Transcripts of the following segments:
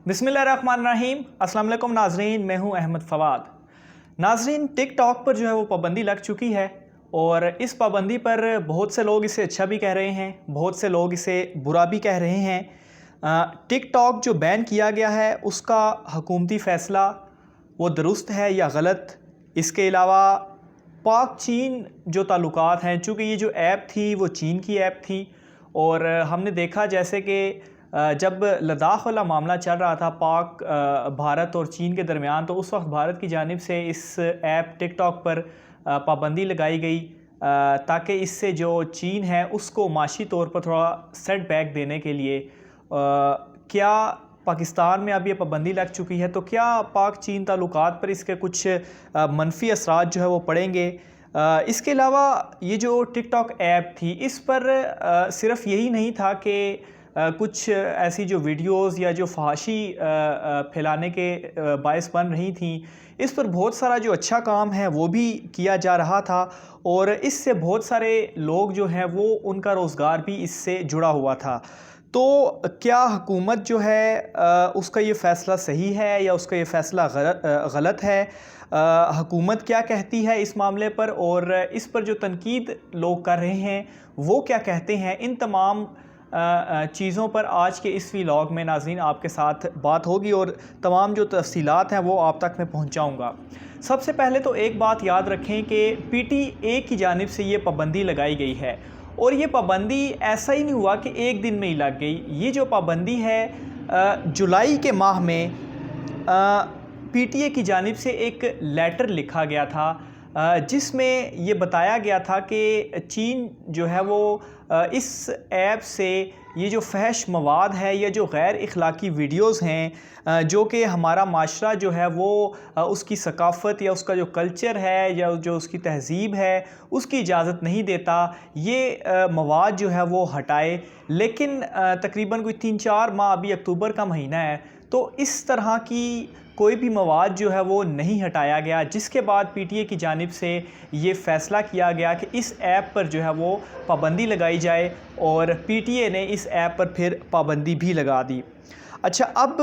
बिस्मिल्लाहिर्रहमानिर्रहीम। अस्सलाम वालेकुम नाजरीन, मैं हूं अहमद फवाद। नाजरीन, टिकटॉक पर जो है वो पाबंदी लग चुकी है और इस पाबंदी पर बहुत से लोग इसे अच्छा भी कह रहे हैं, बहुत से लोग इसे बुरा भी कह रहे हैं। टिकटॉक जो बैन किया गया है उसका हुकूमती फ़ैसला वो दुरुस्त है या गलत? इसके अलावा पाक चीन जो ताल्लुकात हैं, चूँकि ये जो ऐप थी वो चीन की ऐप थी और हमने देखा जैसे कि जब लद्दाख वाला मामला चल रहा था पाक भारत और चीन के दरमियान, तो उस वक्त भारत की जानिब से इस ऐप टिकटॉक पर पाबंदी लगाई गई ताकि इससे जो चीन है उसको माशी तौर पर थोड़ा सेट बैक देने के लिए। क्या पाकिस्तान में अब ये पाबंदी लग चुकी है तो क्या पाक चीन ताल्लुकात पर इसके कुछ मनफी असरात जो है वो पड़ेंगे? इसके अलावा ये जो टिकटॉक ऐप थी इस पर सिर्फ यही नहीं था कि कुछ ऐसी जो वीडियोस या जो फहाशी फैलाने के बायस बन रही थी, इस पर बहुत सारा जो अच्छा काम है वो भी किया जा रहा था और इससे बहुत सारे लोग जो हैं वो उनका रोज़गार भी इससे जुड़ा हुआ था। तो क्या हुकूमत जो है उसका ये फ़ैसला सही है या उसका ये फ़ैसला गलत है? हुकूमत क्या कहती है इस मामले पर और इस पर जो तनकीद लोग कर रहे हैं वो क्या कहते हैं? इन तमाम चीज़ों पर आज के इस व्लॉग में नाज़रीन आपके साथ बात होगी और तमाम जो तफ़सीलात हैं वो आप तक मैं पहुंचाऊंगा। सबसे पहले तो एक बात याद रखें कि पीटीए की जानिब से ये पाबंदी लगाई गई है और ये पाबंदी ऐसा ही नहीं हुआ कि एक दिन में ही लग गई। ये जो पाबंदी है जुलाई के माह में पीटीए की जानिब से एक लेटर लिखा गया था जिसमें ये बताया गया था कि चीन जो है वो इस ऐप से ये जो फहश मवाद है या जो गैर इखलाकी वीडियोस हैं जो कि हमारा माशरा जो है वो उसकी सकाफ़त या उसका जो कल्चर है या जो उसकी तहज़ीब है उसकी इजाज़त नहीं देता, ये मवाद जो है वो हटाए। लेकिन तकरीबन कोई 3-4 माह, अभी अक्टूबर का महीना है, तो इस तरह की कोई भी मवाद जो है वो नहीं हटाया गया, जिसके बाद पीटीए की जानिब से ये फ़ैसला किया गया कि इस ऐप पर जो है वो पाबंदी लगाई जाए और पीटीए ने इस ऐप पर फिर पाबंदी भी लगा दी। अच्छा, अब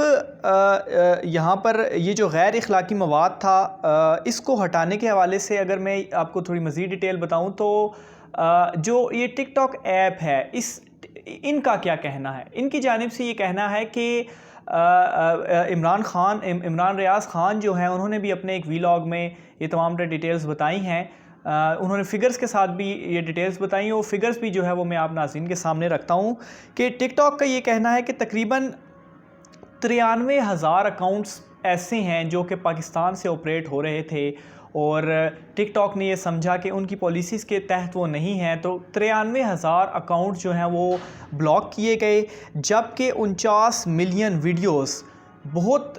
यहाँ पर ये जो गैर इखलाकी मवाद था इसको हटाने के हवाले से अगर मैं आपको थोड़ी मज़ीद डिटेल बताऊँ तो जो ये टिकटॉक ऐप है इनका क्या कहना है? इनकी जानिब से ये कहना है कि इमरान रियाज़ ख़ान जो हैं उन्होंने भी अपने एक वीलॉग में ये तमाम डिटेल्स बताई हैं। उन्होंने फ़िगर्स के साथ भी ये डिटेल्स बताई और फ़िगर्स भी जो है वो मैं आप नाज़रीन के सामने रखता हूँ कि टिकटॉक का ये कहना है कि तकरीबन 93,000 अकाउंट्स ऐसे हैं जो कि पाकिस्तान से ऑपरेट हो रहे थे और टिकटॉक ने ये समझा कि उनकी पॉलिसीज़ के तहत वो नहीं हैं, तो 93,000 अकाउंट जो हैं वो ब्लॉक किए गए, जबकि 49 मिलियन वीडियोस, बहुत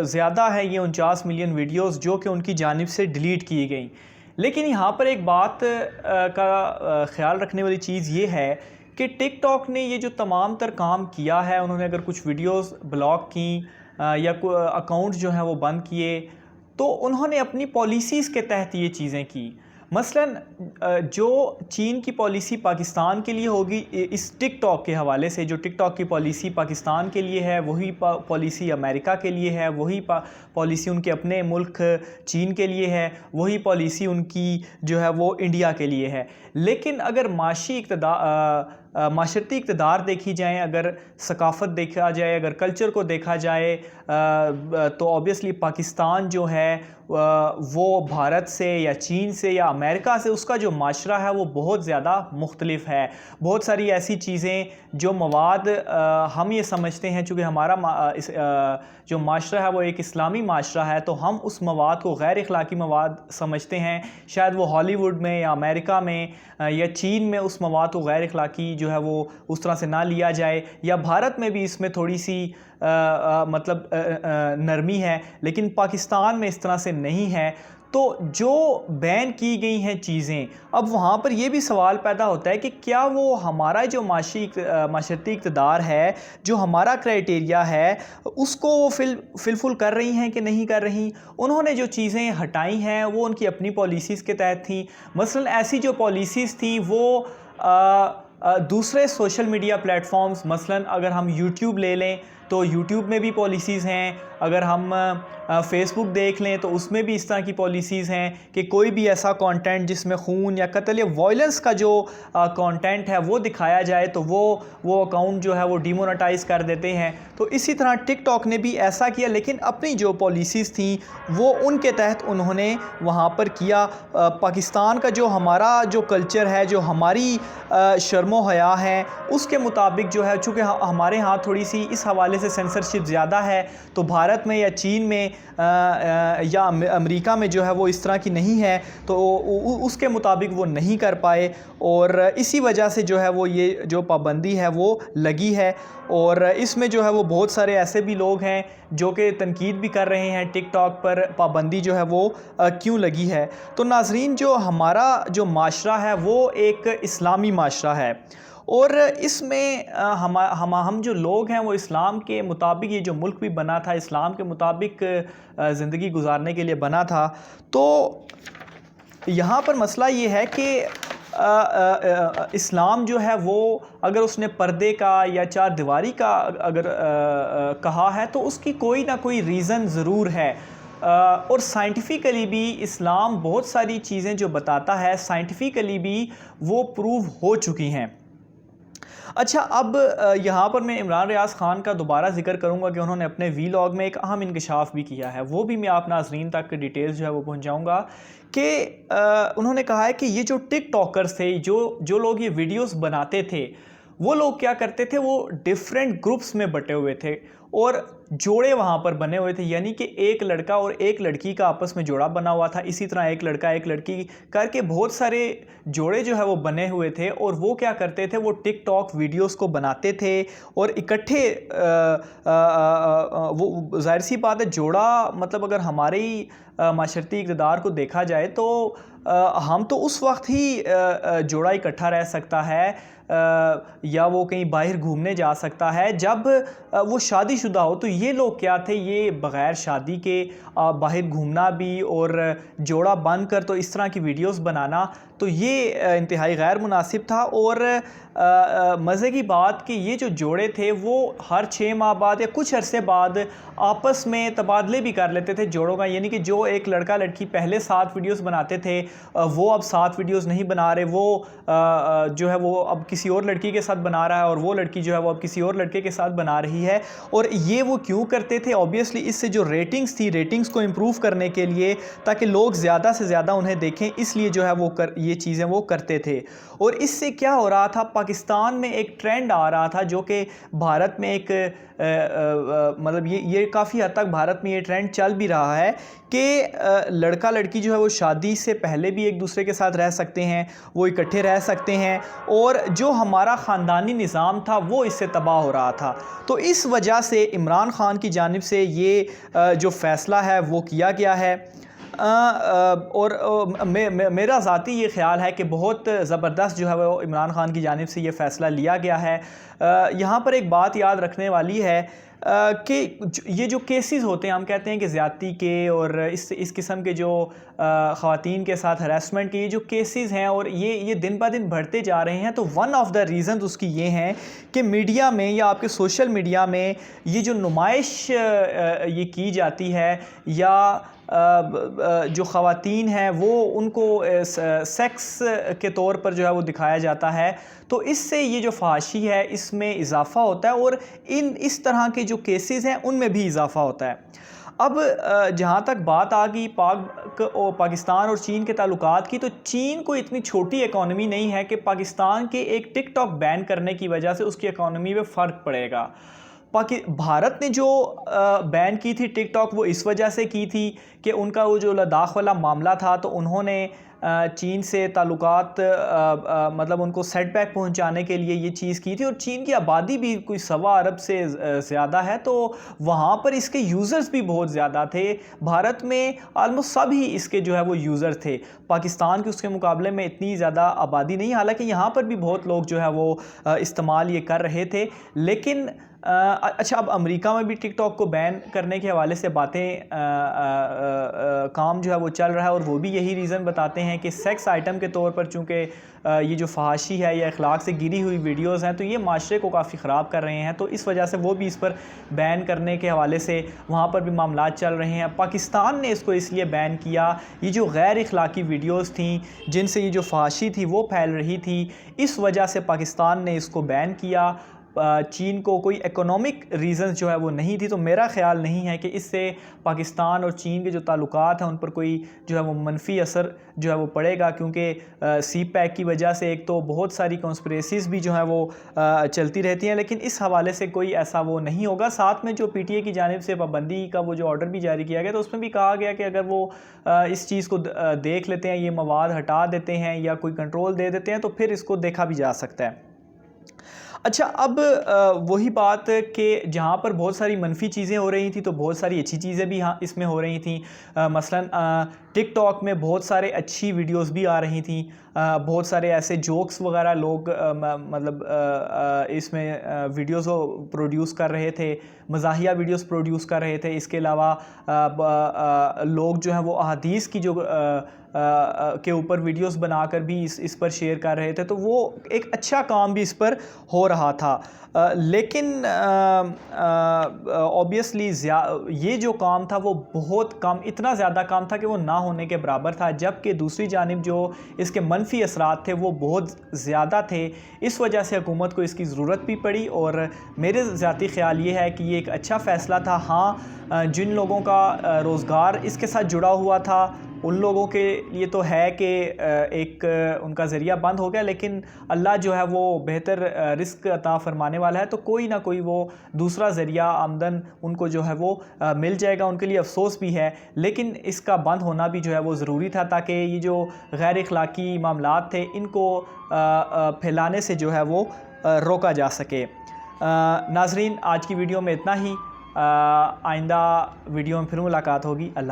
ज़्यादा है ये 49 मिलियन वीडियोस जो कि उनकी जानिब से डिलीट की गई। लेकिन यहाँ पर एक बात का ख़्याल रखने वाली चीज़ ये है कि टिकटॉक ने ये जो तमाम तर काम किया है, उन्होंने अगर कुछ वीडियोस ब्लॉक की या अकाउंट जो हैं वो बंद किए, तो उन्होंने अपनी पॉलिसीज़ के तहत ये चीज़ें की। मसलन जो चीन की पॉलिसी पाकिस्तान के लिए होगी इस टिकटॉक के हवाले से, जो टिकटॉक की पॉलिसी पाकिस्तान के लिए है वही पॉलिसी अमेरिका के लिए है, वही पॉलिसी उनके अपने मुल्क चीन के लिए है, वही पॉलिसी उनकी जो है वो इंडिया के लिए है। लेकिन अगर माशरती इक़्तिदार देखी जाए, अगर सकाफ़त देखा जाए, अगर कल्चर को देखा जाए तो ऑब्वियसली पाकिस्तान जो है वो भारत से या चीन से या अमेरिका से उसका जो माशरा है वो बहुत ज़्यादा मुख्तलिफ है। बहुत सारी ऐसी चीज़ें जो मवाद हम ये समझते हैं चूँकि हमारा जो माशरा है वो एक इस्लामी माशरा है, तो हम उस मवाद को गैर इखलाकी मवाद समझते हैं। शायद वो हॉलीवुड में या अमेरिका में या चीन में उस मवाद को गैर इखलाकी जो है वो उस तरह से ना लिया जाए, या भारत में भी इसमें थोड़ी सी मतलब नरमी है, लेकिन पाकिस्तान में इस तरह से नहीं है। तो जो बैन की गई हैं चीज़ें, अब वहाँ पर यह भी सवाल पैदा होता है कि क्या वो हमारा जो माशरती इक़्तिदार है, जो हमारा क्राइटेरिया है, उसको वो फिलफुल कर रही हैं कि नहीं कर रही। उन्होंने जो चीज़ें हटाई हैं वो उनकी अपनी पॉलिसीज़ के तहत थी। मसलन ऐसी जो पॉलिसीज़ थी वो दूसरे सोशल मीडिया प्लेटफॉर्म्स, मसलन अगर हम यूट्यूब ले लें तो तो यूट्यूब में भी पॉलिसीज़ हैं, अगर हम फेसबुक देख लें तो उसमें भी इस तरह की पॉलिसीज़ हैं कि कोई भी ऐसा कंटेंट जिसमें खून या कत्ल या वायलेंस का जो कंटेंट है वो दिखाया जाए तो वो अकाउंट जो है वो डिमोनेटाइज कर देते हैं। तो इसी तरह टिकटॉक ने भी ऐसा किया, लेकिन अपनी जो पॉलिसीज़ थी वो उनके तहत उन्होंने वहाँ पर किया। पाकिस्तान का जो हमारा जो कल्चर है, जो हमारी शर्मो हया है, उसके मुताबिक जो है, चूँकि हमारे यहाँ थोड़ी सी इस हवाले से सेंसरशिप ज़्यादा है, तो भारत में या चीन में या अमेरिका में जो है वो इस तरह की नहीं है, तो उसके मुताबिक वो नहीं कर पाए और इसी वजह से जो है वो ये जो पाबंदी है वो लगी है। और इसमें जो है वो बहुत सारे ऐसे भी लोग हैं जो कि तनकीद भी कर रहे हैं टिकटॉक पर पाबंदी जो है वो क्यों लगी है। तो नाज़रीन, जो हमारा जो माशरा है वो एक इस्लामी माशरा है और इसमें हम जो लोग हैं वो इस्लाम के मुताबिक, ये जो मुल्क भी बना था इस्लाम के मुताबिक ज़िंदगी गुजारने के लिए बना था। तो यहाँ पर मसला ये है कि इस्लाम जो है वो अगर उसने पर्दे का या चार दीवारी का अगर कहा है तो उसकी कोई ना कोई रीज़न ज़रूर है। और साइंटिफिकली भी इस्लाम बहुत सारी चीज़ें जो बताता है साइंटिफिकली भी वो प्रूव हो चुकी हैं। अच्छा, अब यहाँ पर मैं इमरान रियाज़ ख़ान का दोबारा ज़िक्र करूँगा कि उन्होंने अपने वीलॉग में एक अहम इंकशाफ भी किया है, वो भी मैं आप नाज़रीन तक डिटेल्स जो है वो पहुँचाऊँगा कि उन्होंने कहा है कि ये जो टिकटॉकर्स थे, जो लोग ये वीडियोस बनाते थे, वो लोग क्या करते थे, वो डिफरेंट ग्रुप्स में बटे हुए थे और जोड़े वहाँ पर बने हुए थे, यानी कि एक लड़का और एक लड़की का आपस में जोड़ा बना हुआ था। इसी तरह एक लड़का एक लड़की करके बहुत सारे जोड़े जो है वो बने हुए थे और वो क्या करते थे, वो टिकटॉक वीडियोस को बनाते थे और इकट्ठे वो ज़ाहिर सी बात है, जोड़ा मतलब अगर हमारे ही माशरती इक़्तिदार को देखा जाए तो हम तो उस वक्त ही जोड़ा इकट्ठा रह सकता है या वो कहीं बाहर घूमने जा सकता है जब वो शादीशुदा हो। तो ये लोग क्या थे, ये बग़ैर शादी के बाहर घूमना भी और जोड़ा बन कर तो इस तरह की वीडियोस बनाना, तो ये इंतहाई गैर मुनासिब था। और मज़े की बात कि ये जो जोड़े थे वो हर 6 माह बाद या कुछ अरसे बाद आपस में तबादले भी कर लेते थे जोड़ों का, यानी कि जो एक लड़का लड़की पहले 7 वीडियोस बनाते थे वो अब 7 वीडियोस नहीं बना रहे, वो जो है वो अब किसी और लड़की के साथ बना रहा है और वो लड़की जो है वो अब किसी और लड़के के साथ बना रही है। और ये वो क्यों करते थे, ऑब्वियसली इससे जो रेटिंग्स थी, रेटिंग्स को इम्प्रूव करने के लिए, ताकि लोग ज़्यादा से ज़्यादा उन्हें देखें, इसलिए जो है वो ये चीज़ें वो करते थे। और इससे क्या हो रहा था, पाकिस्तान में एक ट्रेंड आ रहा था जो कि भारत में एक मतलब ये काफ़ी हद तक भारत में ये ट्रेंड चल भी रहा है कि लड़का लड़की जो है वो शादी से पहले भी एक दूसरे के साथ रह सकते हैं, वो इकट्ठे रह सकते हैं और जो हमारा ख़ानदानी निज़ाम था वो इससे तबाह हो रहा था। तो इस वजह से इमरान ख़ान की जानिब से ये जो फ़ैसला है वो किया गया है। और मेरा ज़ाती ये ख़्याल है कि बहुत ज़बरदस्त जो है वो इमरान ख़ान की जानिब से ये फ़ैसला लिया गया है। यहाँ पर एक बात याद रखने वाली है कि ये जो केसेस होते हैं, हम कहते हैं कि ज़्यादती के और इस किस्म के जो ख़वातीन के साथ हरासमेंट के ये जो केसेस हैं और ये दिन ब दिन बढ़ते जा रहे हैं, तो वन ऑफ़ द रीज़न उसकी ये हैं कि मीडिया में या आपके सोशल मीडिया में ये जो नुमाइश ये की जाती है या जो ख़वातीन हैं वो उनको सेक्स के तौर पर जो है वो दिखाया जाता है, तो इससे ये जो फहाशी है इसमें इजाफ़ा होता है और इस तरह के जो केसेस हैं उनमें भी इजाफ़ा होता है। अब जहाँ तक बात आ गई पाकिस्तान और चीन के ताल्लुकात की, तो चीन को इतनी छोटी इकॉनमी नहीं है कि पाकिस्तान के एक टिकटॉक बैन करने की वजह से उसकी इकॉनमी में फ़र्क पड़ेगा। भारत ने जो बैन की थी टिकटॉक, वो इस वजह से की थी कि उनका वो जो लद्दाख वाला मामला था, तो उन्होंने चीन से ताल्लुकात मतलब उनको सेटबैक पहुंचाने के लिए ये चीज़ की थी। और चीन की आबादी भी कोई 1.25 अरब से ज़्यादा है, तो वहाँ पर इसके यूज़र्स भी बहुत ज़्यादा थे। भारत में आलमोस्ट सभी इसके जो है वो यूज़र थे, पाकिस्तान के उसके मुकाबले में इतनी ज़्यादा आबादी नहीं, हालांकि यहाँ पर भी बहुत लोग जो है वो इस्तेमाल ये कर रहे थे। लेकिन अच्छा, अब अमेरिका में भी टिकटॉक को बैन करने के हवाले से बातें काम जो है वो चल रहा है और वो भी यही रीज़न बताते हैं हैं कि सेक्स आइटम के तौर पर चूँकि ये जो फहाशी है या अखलाक से गिरी हुई वीडियोज़ हैं तो ये माशरे को काफ़ी ख़राब कर रहे हैं, तो इस वजह से वो भी इस पर बैन करने के हवाले से वहाँ पर भी मामला चल रहे हैं। पाकिस्तान ने इसको इसलिए बैन किया, ये जो गैर अखलाकी वीडियोज़ थी जिनसे ये जो फहाशी थी वो फैल रही थी, इस वजह से पाकिस्तान ने इसको बैन किया। चीन को कोई इकोनॉमिक रीज़न्स जो है वो नहीं थी, तो मेरा ख़्याल नहीं है कि इससे पाकिस्तान और चीन के जो ताल्लुकात हैं उन पर कोई जो है वो मनफी असर जो है वो पड़ेगा, क्योंकि सी पैक की वजह से एक तो बहुत सारी कॉन्स्पिरेसीज़ भी जो है वो चलती रहती हैं, लेकिन इस हवाले से कोई ऐसा वो नहीं होगा। साथ में जो PTA की जानिब से पाबंदी का वो जो ऑर्डर भी जारी किया गया तो उसमें भी कहा गया कि अगर वो इस चीज़ को देख लेते हैं, ये मवाद हटा देते हैं या कोई कंट्रोल दे देते हैं तो फिर इसको देखा भी जा सकता है। अच्छा, अब वही बात कि जहाँ पर बहुत सारी मनफी चीज़ें हो रही थी तो बहुत सारी अच्छी चीज़ें भी यहाँ इसमें हो रही थी। मसलन टिकटॉक में बहुत सारे अच्छी वीडियोस भी आ रही थी, बहुत सारे ऐसे जोक्स वगैरह लोग मतलब इसमें वीडियोस प्रोड्यूस कर रहे थे, मज़ाहिया वीडियोस प्रोड्यूस कर रहे थे। इसके अलावा लोग जो हैं वो अहादीस की जो के ऊपर वीडियोस बनाकर भी इस पर शेयर कर रहे थे, तो वो एक अच्छा काम भी इस पर हो रहा था। लेकिन ऑब्वियसली ये जो काम था वो बहुत कम, इतना ज़्यादा काम था कि वो ना होने के बराबर था, जबकि दूसरी जानिब जो इसके मनफी असरात थे वो बहुत ज़्यादा थे। इस वजह से हुकूमत को इसकी ज़रूरत भी पड़ी और मेरे ज़ाती ख़्याल ये है कि ये एक अच्छा फ़ैसला था। हाँ, जिन लोगों का रोज़गार इसके साथ जुड़ा हुआ था उन लोगों के लिए तो है कि एक उनका ज़रिया बंद हो गया, लेकिन अल्लाह जो है वो बेहतर रिस्क अता फ़रमाने वाला है, तो कोई ना कोई वो दूसरा ज़रिया आमदन उनको जो है वो मिल जाएगा। उनके लिए अफसोस भी है, लेकिन इसका बंद होना भी जो है वो ज़रूरी था ताकि ये जो गैर अखलाकी मामलात थे इनको फैलाने से जो है वो रोका जा सके। नाज़रीन, आज की वीडियो में इतना ही। आइंदा वीडियो में फिर मुलाकात होगी। अल्लाह।